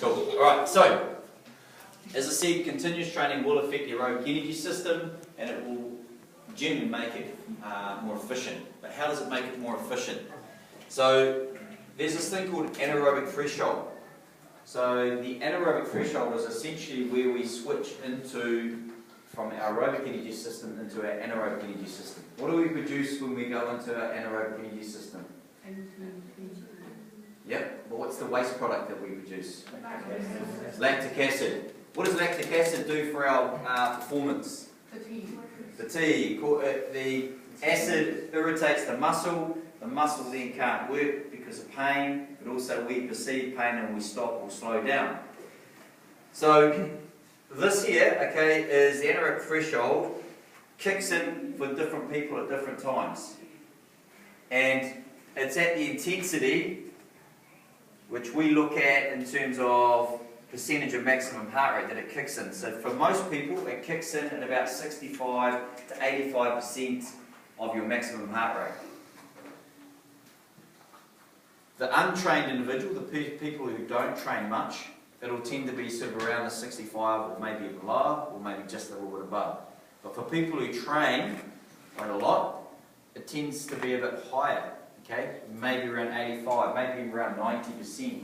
Cool. Alright, so, as I said, continuous training will affect your aerobic energy system and it will generally make it more efficient. But how does it make it more efficient? So, there's this thing called anaerobic threshold. So, the anaerobic threshold is essentially where we switch from our aerobic energy system into our anaerobic energy system. What do we produce when we go into our anaerobic energy system? Yep, but what's the waste product that we produce? Lactic acid. What does lactic acid do for our performance? Fatigue. The acid irritates the muscle then can't work because of pain, but also we perceive pain and we stop or slow down. So this here, okay, is the anaerobic threshold, kicks in for different people at different times. And it's at the intensity which we look at in terms of percentage of maximum heart rate that it kicks in. So for most people, it kicks in at about 65 to 85% of your maximum heart rate. The untrained individual, the people who don't train much, it'll tend to be sort of around the 65 or maybe below, or maybe just a little bit above. But for people who train quite a lot, it tends to be a bit higher. Okay, maybe around 85, maybe around 90%.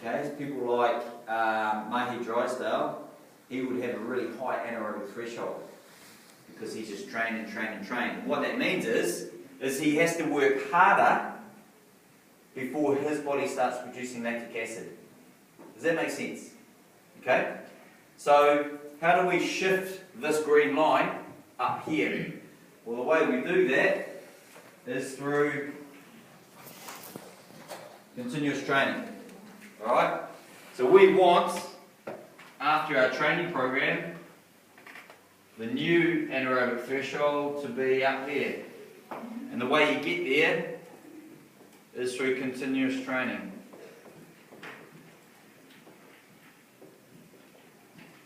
Okay, people like Mahi Drysdale, he would have a really high anaerobic threshold because he's just trained and trained and trained. What that means is he has to work harder before his body starts producing lactic acid. Does that make sense? Okay, so how do we shift this green line up here? Well, the way we do that is through continuous training. Alright? So we want, after our training program, the new anaerobic threshold to be up there. And the way you get there is through continuous training.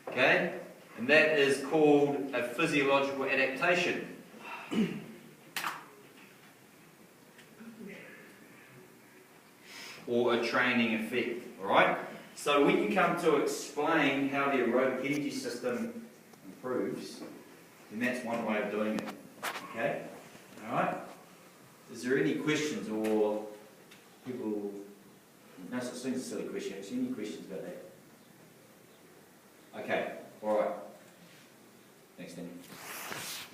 Okay? And that is called a physiological adaptation. Or a training effect, alright? So when you come to explain how the aerobic energy system improves, then that's one way of doing it, okay? Alright? Is there any questions or people, no such thing as a silly question, any questions about that?